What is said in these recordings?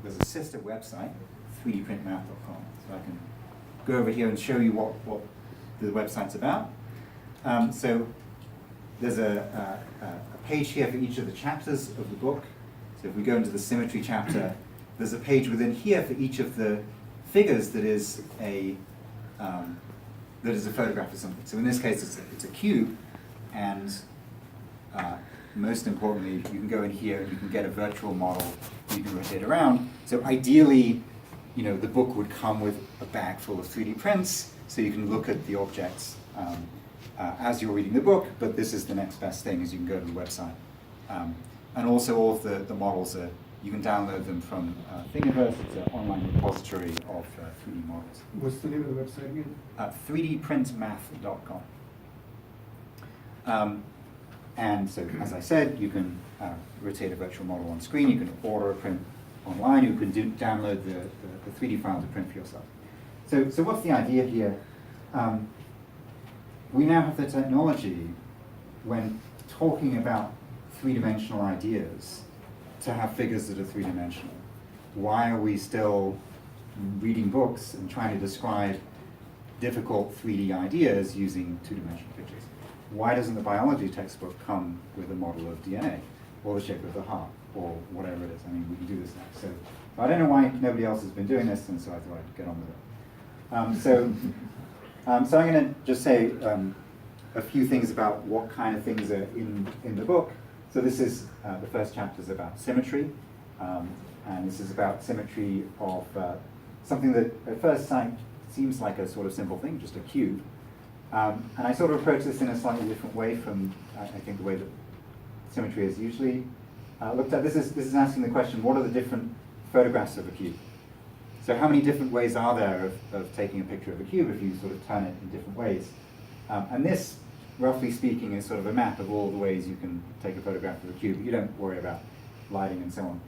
there's a sister website, 3dprintmath.com. So I can go over here and show you what the website's about. So there's a page here for each of the chapters of the book. So if we go into the Symmetry chapter, there's a page within here for each of the figures that is a photograph of something. So in this case, it's a cube, and most importantly, you can go in here, you can get a virtual model, you can rotate around. So ideally, the book would come with a bag full of 3D prints, so you can look at the objects as you're reading the book, but this is the next best thing, is you can go to the website. And also all of the models, you can download them from Thingiverse. It's an online repository of 3D models. What's the name of the website again? 3dprintmath.com. And so, as I said, you can rotate a virtual model on screen, you can order a print online, you can download the 3D file to print for yourself. So what's the idea here? We now have the technology, when talking about three-dimensional ideas, to have figures that are three-dimensional. Why are we still reading books and trying to describe difficult 3D ideas using two-dimensional pictures? Why doesn't the biology textbook come with a model of DNA, or the shape of the heart, or whatever it is? I mean, we can do this now. So I don't know why nobody else has been doing this, and so I thought I'd get on with it. So I'm going to just say a few things about what kind of things are in the book. So this is, the first chapter is about symmetry, and this is about symmetry of something that at first sight seems like a sort of simple thing, just a cube. And I sort of approach this in a slightly different way from, I think, the way that symmetry is usually looked at. This is asking the question, what are the different photographs of a cube? So how many different ways are there of taking a picture of a cube if you sort of turn it in different ways? And this, roughly speaking, is sort of a map of all the ways you can take a photograph of a cube. You don't worry about lighting and so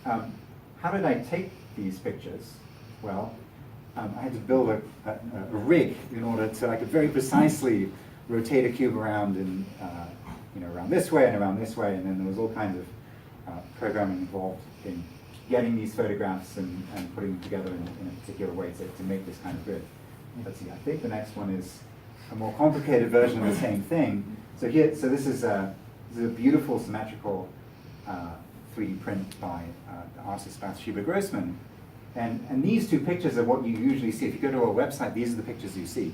on. How did I take these pictures? Well, I had to build a rig in order to, I could very precisely rotate a cube around in, around this way and around this way, and then there was all kinds of programming involved in getting these photographs and putting them together in a particular way to make this kind of grid. Let's see, I think the next one is a more complicated version of the same thing. So this is a beautiful symmetrical 3D print by the artist Bathsheba Grossman. And these two pictures are what you usually see. If you go to our website, these are the pictures you see.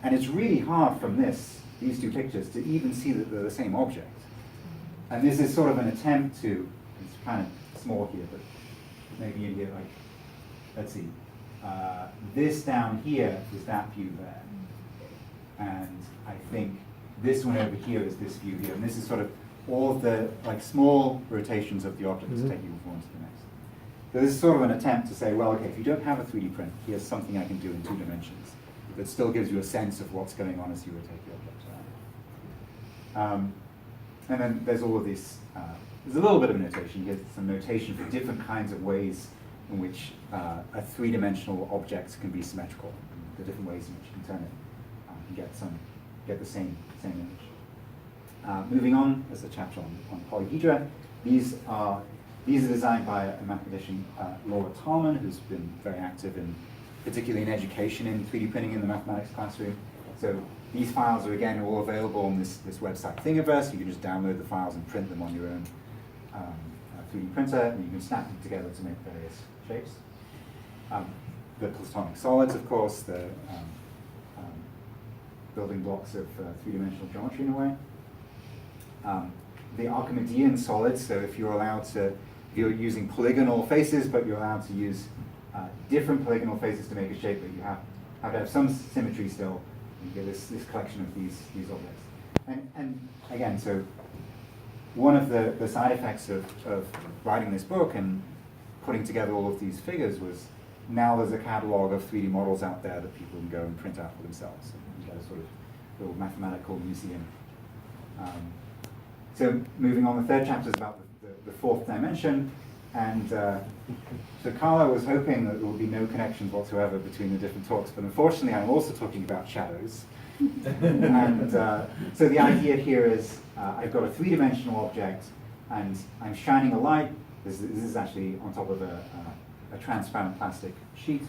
And it's really hard from these two pictures to even see that they're the same object. And this is sort of an attempt to, it's kind of small here, but maybe in here, like, let's see. This down here is that view there. And I think this one over here is this view here. And this is sort of all of the small rotations of the objects taking you from one to the next. So this is sort of an attempt to say, well, okay, if you don't have a 3D print, here's something I can do in 2 dimensions that still gives you a sense of what's going on as you rotate the object around. And then there's all of these, there's a little bit of notation. You get some notation for different kinds of ways in which a 3-dimensional object can be symmetrical, the different ways in which you can turn it and get the same image. Moving on, there's a chapter on Polyhedra. These are designed by a mathematician, Laura Tallman, who's been very active particularly in education in 3D printing in the mathematics classroom. So these files are, again, all available on this website Thingiverse. You can just download the files and print them on your own 3D printer, and you can snap them together to make various shapes. The platonic solids, of course, the building blocks of 3-dimensional geometry in a way. The Archimedean solids, so if you're using polygonal faces, but you're allowed to use different polygonal faces to make a shape, but you have to have some symmetry still. You get this collection of these objects. And again, so one of the side effects of writing this book and putting together all of these figures was now there's a catalog of 3D models out there that people can go and print out for themselves. And you get a sort of little mathematical museum. So moving on, the third chapter is about the fourth dimension, and so Carla was hoping that there would be no connections whatsoever between the different talks, but unfortunately I'm also talking about shadows. And so the idea here is I've got a 3-dimensional object, and I'm shining a light This is actually on top of a transparent plastic sheet,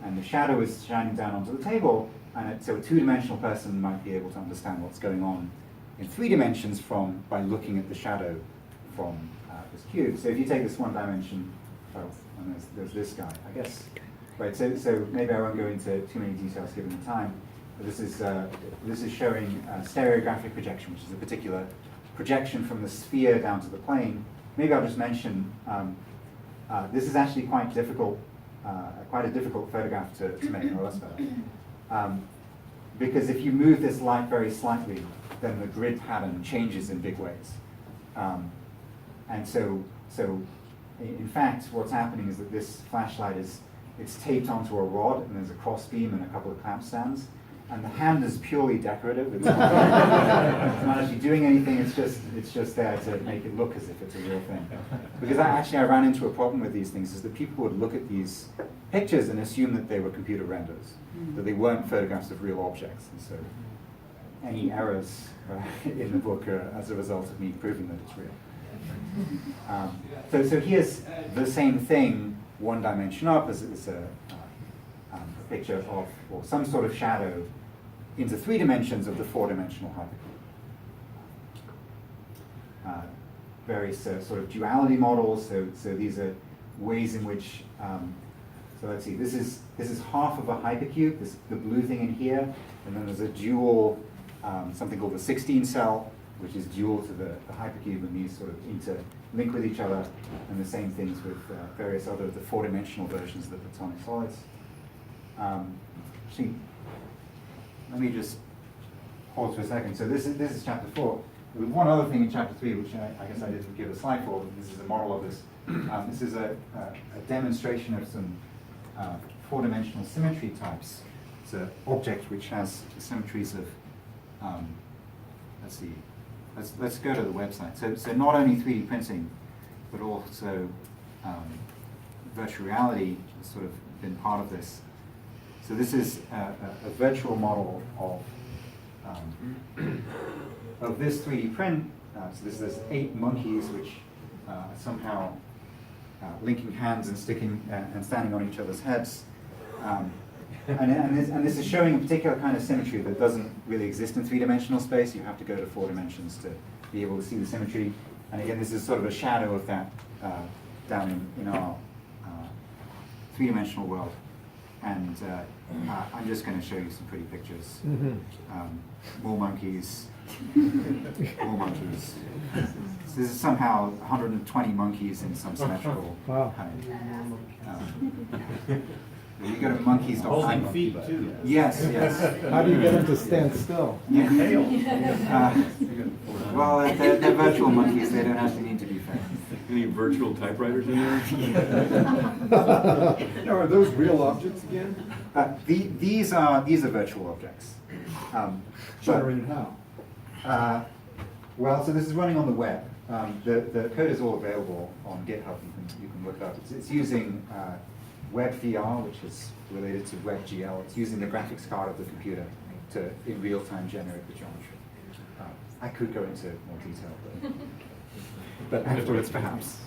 and the shadow is shining down onto the table, and so a two-dimensional person might be able to understand what's going on in 3 dimensions by looking at the shadow from this cube. So if you take this one dimension, well, and there's this guy, I guess. Right. So maybe I won't go into too many details given the time. But this is showing stereographic projection, which is a particular projection from the sphere down to the plane. Maybe I'll just mention this is actually quite difficult, quite a difficult photograph to make. Oh, that's better. Because if you move this light very slightly, then the grid pattern changes in big ways. And so in fact, what's happening is that this flashlight it's taped onto a rod, and there's a cross beam and a couple of clamp stands. And the hand is purely decorative. It's not actually doing anything. It's just there to make it look as if it's a real thing. Because I ran into a problem with these things, is that people would look at these pictures and assume that they were computer renders, that they weren't photographs of real objects. And so any errors in the book are as a result of me proving that it's real. So here's the same thing, one dimension up, as a picture of, or some sort of shadow into 3 dimensions of the 4-dimensional hypercube. Various sort of duality models. So these are ways in which. So let's see. This is half of a hypercube. The blue thing in here, and then there's a dual, something called the 16 cell, which is dual to the hypercube, and these sort of interlink with each other. And the same things with various other the 4-dimensional versions of the platonic solids. Actually, let me just pause for a second. So this is chapter 4. With one other thing in chapter 3, which I guess I didn't give a slide for. This is a model of this. This is a demonstration of some 4-dimensional symmetry types. It's an object which has symmetries of. Let's see. Let's go to the website. So not only 3D printing, but also virtual reality has sort of been part of this. So this is a virtual model of this 3D print. So there's 8 monkeys which are somehow linking hands and sticking and standing on each other's heads. And this is showing a particular kind of symmetry that doesn't really exist in 3-dimensional space. You have to go to 4 dimensions to be able to see the symmetry. And again, this is sort of a shadow of that down in our 3-dimensional world. And I'm just going to show you some pretty pictures. More monkeys, more monkeys. So this is somehow 120 monkeys in some symmetrical kind. You go to monkeys.com. Holding feet too. Yes. How do you get them to stand still? Well, they're virtual monkeys. They don't actually need to be fed. Any virtual typewriters in there? Now, are those real objects again? These are virtual objects. Generated how? Well, so this is running on the web. The code is all available on GitHub. You can look it up. It's using WebVR, which is related to WebGL. It's using the graphics card of the computer to, in real time, generate the geometry. I could go into more detail, but afterwards, perhaps.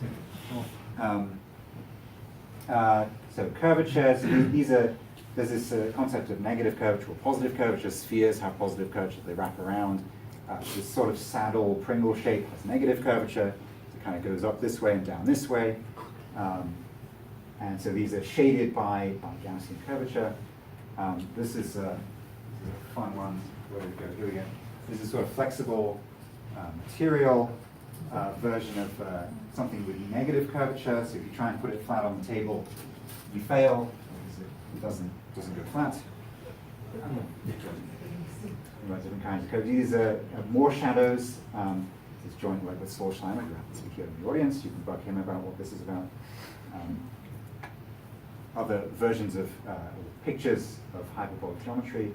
So curvature. So there's this concept of negative curvature or positive curvature. Spheres have positive curvature; they wrap around. This sort of saddle Pringle shape has negative curvature. It kind of goes up this way and down this way. And so these are shaded by Gaussian curvature. This is a fun one. Where did it go? Here we go. This is sort of flexible material version of something with negative curvature. So if you try and put it flat on the table, you fail because it doesn't go flat. Different kinds of curves. These are more shadows. This is joint work with Solschheimer, who happens to be here in the audience. You can bug him about what this is about. Other versions of pictures of hyperbolic geometry,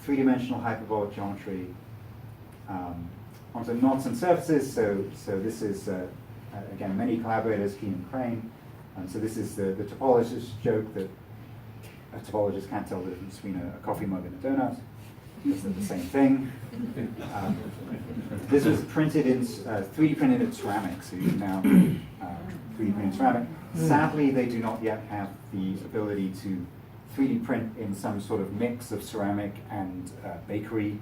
3-dimensional hyperbolic geometry, onto knots and surfaces. So this is, again, many collaborators, Keen and Crane. So this is the topologist joke that a topologist can't tell the difference between a coffee mug and a donut. It's the same thing. This was printed in 3D printed in ceramic, so you can now 3D print in ceramic. Sadly, they do not yet have the ability to 3D print in some sort of mix of ceramic and bakery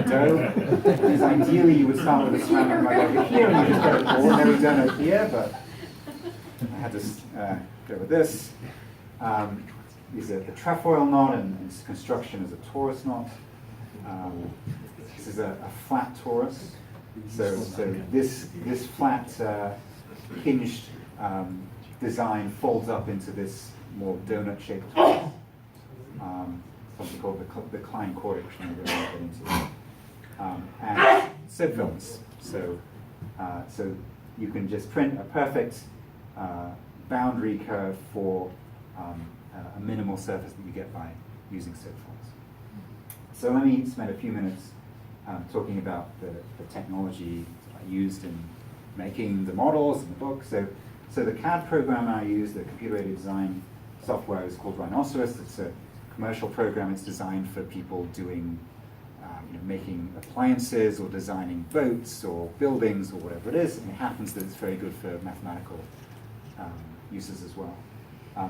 dough. Because ideally, you would start with a ceramic mug over here, and you just get an ordinary donut here, but I had to go with this. These are the trefoil knot, and its construction is a torus knot. This is a flat torus. So this flat hinged design folds up into this more donut-shaped torus. Something called the Klein chordic, which I'm going to get into. And subfilms. So you can just print a perfect boundary curve for a minimal surface that you get by using subfilms. So let me spend a few minutes talking about the technology I used in making the models and the book. So the CAD program I use, the computer-aided design software, is called Rhinoceros. It's a commercial program. It's designed for people doing, making appliances or designing boats or buildings or whatever it is. And it happens that it's very good for mathematical uses as well.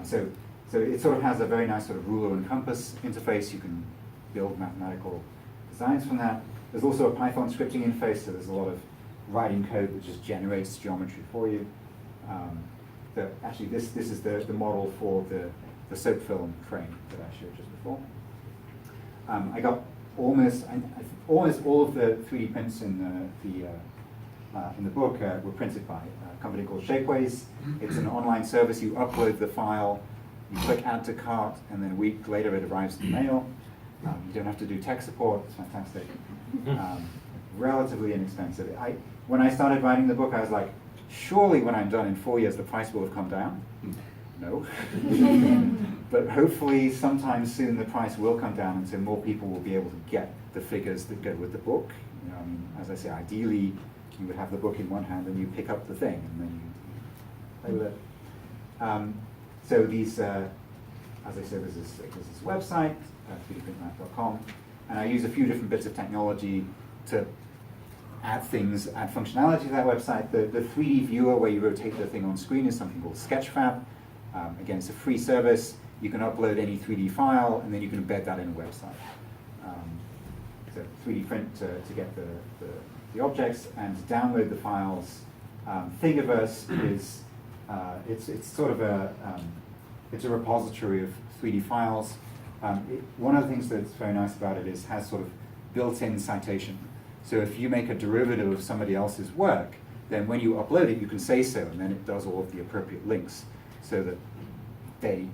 So it sort of has a very nice sort of ruler and compass interface. You can build mathematical designs from that. There's also a Python scripting interface, so there's a lot of writing code that just generates geometry for you. Actually, this is the model for the soap film frame that I showed just before. I got almost all of the 3D prints in the book were printed by a company called Shapeways. It's an online service. You upload the file, you click add to cart, and then a week later it arrives in the mail. You don't have to do tech support. It's fantastic. Relatively inexpensive. When I started writing the book, I was like, surely when I'm done in 4 years, the price will have come down. No. But hopefully sometime soon the price will come down, and so more people will be able to get the figures that go with the book. As I say, ideally you would have the book in one hand and you pick up the thing and then you play with it. So these, as I said, there's this website, 3dprintmath.com, and I use a few different bits of technology to add functionality to that website. The 3D viewer where you rotate the thing on screen is something called Sketchfab. Again, it's a free service. You can upload any 3D file, and then you can embed that in a website. So 3D print to get the objects and to download the files. Thingiverse is it's sort of it's a repository of 3D files. One of the things that's very nice about it is has sort of built-in citation. So if you make a derivative of somebody else's work, then when you upload it, you can say so, and then it does all of the appropriate links, so that they,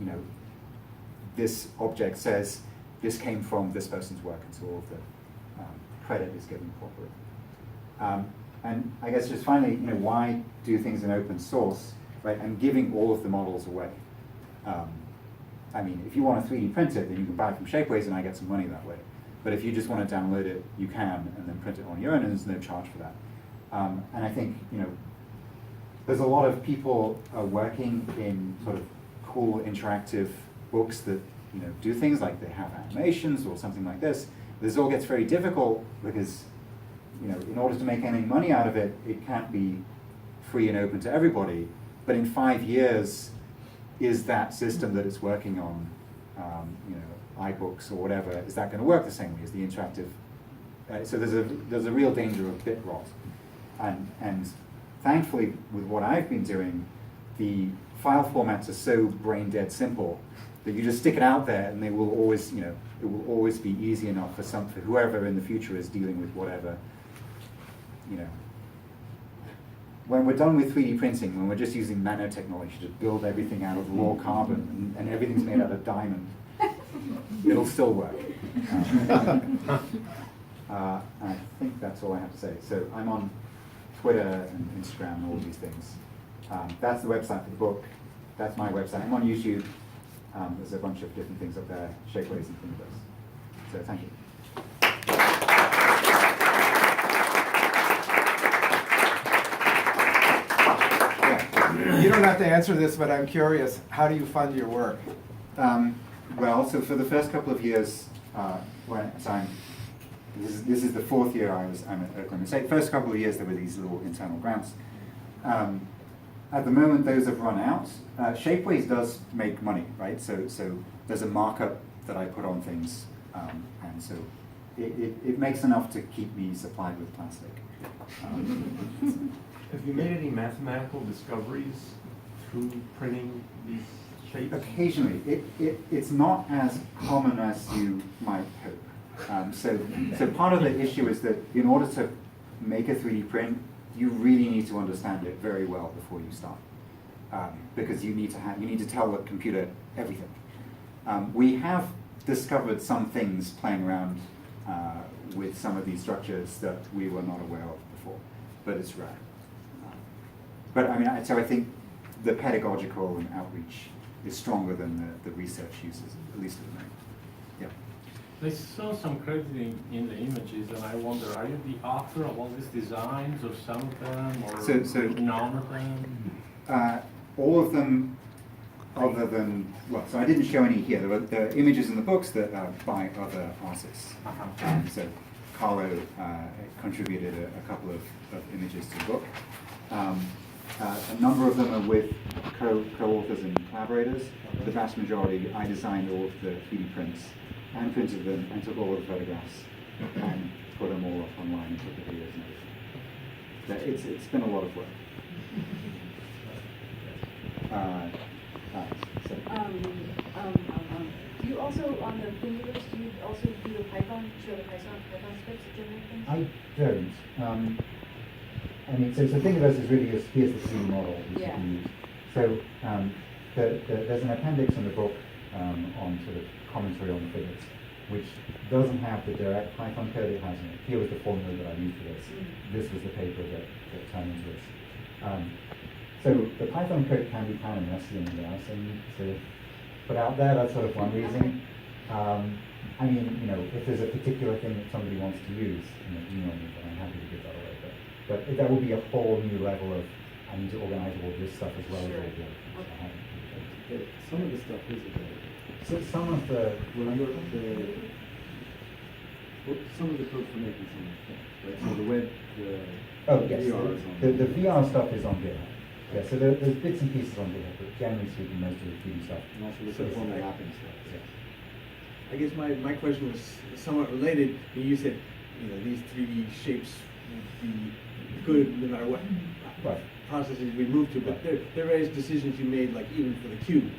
this object says this came from this person's work, and so all of the credit is given properly. And I guess just finally, why do things in open source? Right, I'm giving all of the models away. I mean, if you want to 3D print it, then you can buy it from Shapeways, and I get some money that way. But if you just want to download it, you can, and then print it on your own, and there's no charge for that. And I think, there's a lot of people working in sort of cool interactive books that, do things like they have animations or something like this. This all gets very difficult because, in order to make any money out of it, it can't be free and open to everybody. But in 5 years, is that system that it's working on, iBooks or whatever, is that going to work the same way as the interactive? So there's a real danger of bit rot, and thankfully with what I've been doing, the file formats are so brain dead simple that you just stick it out there, and they will always, it will always be easy enough for whoever in the future is dealing with whatever, When we're done with 3D printing, when we're just using nanotechnology to build everything out of raw carbon and everything's made out of diamond, it'll still work. I think that's all I have to say. So I'm on Twitter and Instagram and all these things. That's the website for the book. That's my website. I'm on YouTube. There's a bunch of different things up there, Shapeways and Thingiverse. So thank you. You don't have to answer this, but I'm curious. How do you fund your work? Well, so for the first couple of years, This is the fourth year I'm at Oakland. So first couple of years there were these little internal grants. At the moment those have run out. Shapeways does make money, right? So there's a markup that I put on things, and so it makes enough to keep me supplied with plastic. Have you made any mathematical discoveries through printing these shapes? Occasionally, it's not as common as you might hope. So part of the issue is that in order to make a 3D print, you really need to understand it very well before you start, because you need to tell the computer everything. We have discovered some things playing around with some of these structures that we were not aware of before, but it's rare. But I mean, so I think the pedagogical and outreach is stronger than the research uses, at least at the moment. Yeah. I saw some crediting in the images, and I wonder, are you the author of all these designs, or some of them, or none of them? All of them, other than, well, so I didn't show any here. There were images in the books that are by other artists. So Carlo contributed a couple of images to the book. A number of them are with co-authors and collaborators. The vast majority, I designed all of the 3D prints and printed them and took all of the photographs and put them all up online and took the videos and everything. It's been a lot of work. Do you also, on the Thingiverse, do you also do the Python, show the Python scripts to generate things? I don't. I mean, so Thingiverse is really just, here's the 3D model which you can use. So there's an appendix in the book on sort of commentary on the physics, which doesn't have the direct Python code. It has, here was the formula that I used for this. This was the paper that turned into this. So the Python code can be kind of messy and embarrassing to put out there. That's sort of one reason. I mean, if there's a particular thing that somebody wants to use, email me, then I'm happy to give that away. But that will be a whole new level of, I need to organize all this stuff as well as all the other things. Some of the stuff is available. So some of the, some of the code for making some of the things, right? So the web, oh yes, VR is on the VR stuff is on GitHub. Yeah, so there's bits and pieces on GitHub, but generally speaking, most of the 3D stuff. and also the sort of overlapping stuff. Yeah. I guess my question was somewhat related. You said, these 3D shapes would be good no matter what processes we move to, but there are various decisions you made, like even for the cube,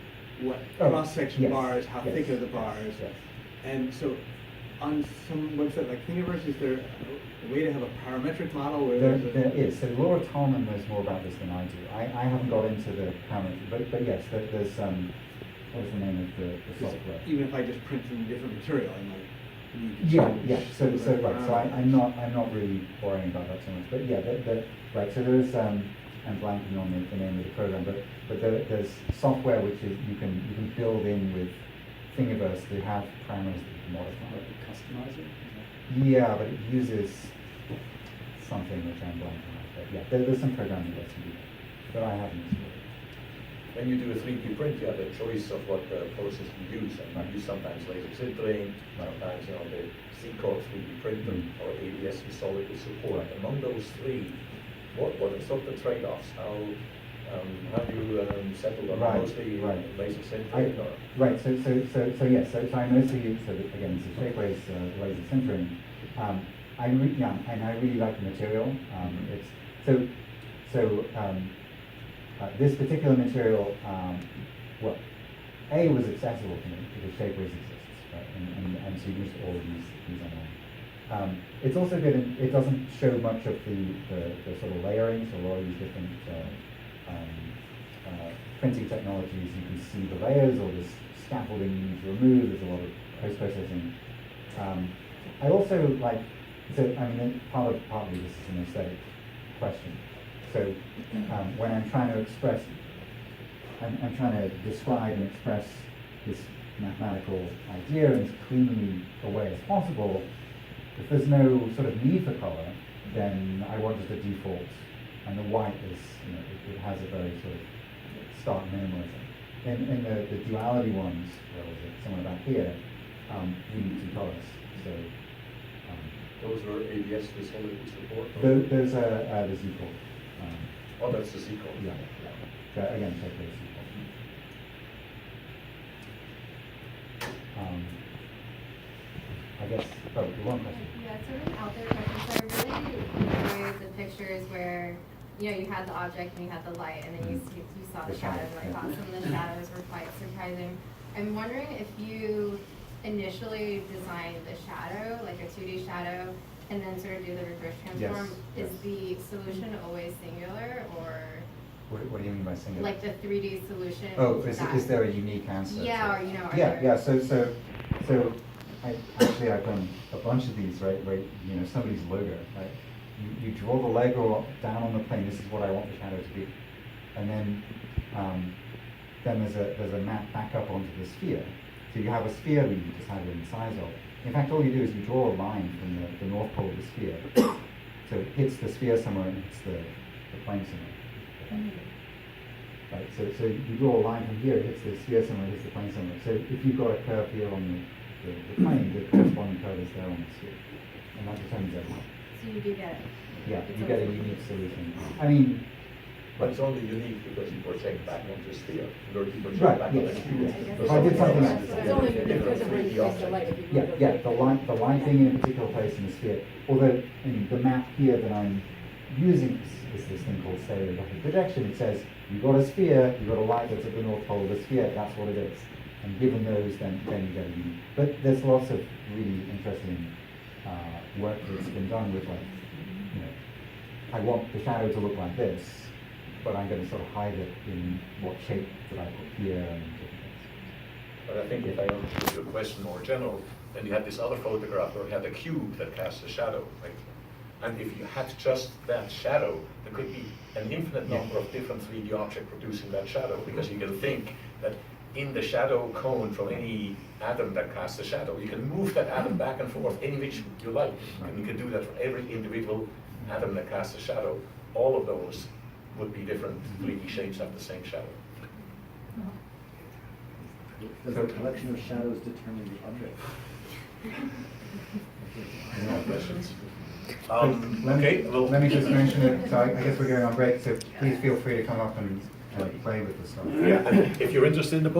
what cross-section bars, how thick are the bars, and so on some website like Thingiverse, is there a way to have a parametric model where there is. So Laura Tolman knows more about this than I do. I haven't got into the parametric, but yes, there's what was the name of the software? even if I just print from different material, I might need to Yeah. change So I'm not really worrying about that so much. But yeah, right. So there's I'm blanking on the name of the program, but there's software which is you can build in with Thingiverse to have parameters that you can modify. Like a customizer? Yeah, but it uses something which I'm blanking on. But yeah, there's some programming that can do that, but I haven't explored. When you do a 3D print, you have a choice of what process you use, and you use sometimes laser sintering, sometimes the C-Core 3D printer or ABS with solid with support. Among those three, what are sort of the trade-offs? How do you settle on mostly laser sintering? Right. So yes. So I mostly use again. So Shapeways laser sintering. I really like the material. This particular material, A, was accessible to me because Shapeways exists, right? And so you use all of these online. It's also good. It doesn't show much of the sort of layering. So a lot of these different printing technologies, you can see the layers or this scaffolding you need to remove. There's a lot of post-processing. I also like. So I mean, partly this is an aesthetic question. So when I'm trying to express, I'm trying to describe and express this mathematical idea in as cleanly a way as possible. If there's no sort of need for color, then I want just a default, and the white is, it has a very sort of stark minimalism. In the duality ones, where was it, somewhere back here, unique to colors. So Those were ABS with solid with support? those are the Z code. Oh, that's the C code. Yeah. But again, take those Z code. I guess, oh, one question. Yeah, it's sort of an out there question. So I really enjoyed the pictures where, you know, you had the object and you had the light, and then you saw the The shadow, shadows. I yeah. thought some of the shadows were quite surprising. I'm wondering if you initially designed the shadow, like a 2D shadow, and then sort of do the reverse transform. Yes, Is the solution always singular, or What do you mean by singular? like the 3D solution? Oh, that- is there a unique answer? Yeah, to- or, you know, are Yeah, there- yeah, so I've done a bunch of these, right, you know, somebody's logo, right? You draw the logo down on the plane, this is what I want the shadow to be. And then there's a map back up onto the sphere. So you have a sphere that you decide what the size of. In fact, all you do is you draw a line from the north pole of the sphere. So it hits the sphere somewhere and hits the plane somewhere. Right, so you draw a line from here, it hits the sphere somewhere, it hits the plane somewhere. So if you've got a curve here on the plane, the corresponding curve is there on the sphere. And that determines everything. So you do get it. Yeah, It's you get a always- unique solution. I mean, But it's only unique because you project back onto a sphere. Or you project Right, back yes, on a cube. yes. If I did something else. It's only because of where you place the light. If you yeah, move yeah, the line being in a particular place in the sphere. Although, I mean, the map here that I'm using is this thing called stereographic projection. It says, you've got a sphere, you've got a light that's at the north pole of the sphere, that's what it is. And given those, then you get a unique. But there's lots of really interesting work that's been done with, like, you know, I want the shadow to look like this, but I'm going to sort of hide it in what shape that I put here and different things. But I think if I understood your question more general, then you had this other photograph where you had a cube that casts a shadow, right? And if you had just that shadow, there could be an infinite number of different 3D objects producing that shadow, because you can think that in the shadow cone from any atom that casts a shadow, you can move that atom back and forth any which you like. And you can do that for every individual atom that casts a shadow. All of those would be different 3D shapes have the same shadow. Does the collection of shadows determine the object? Any more questions? Let me just mention it. So I guess we're going on break. So please feel free to come up and play with the stuff. Yeah, and if you're interested in the book,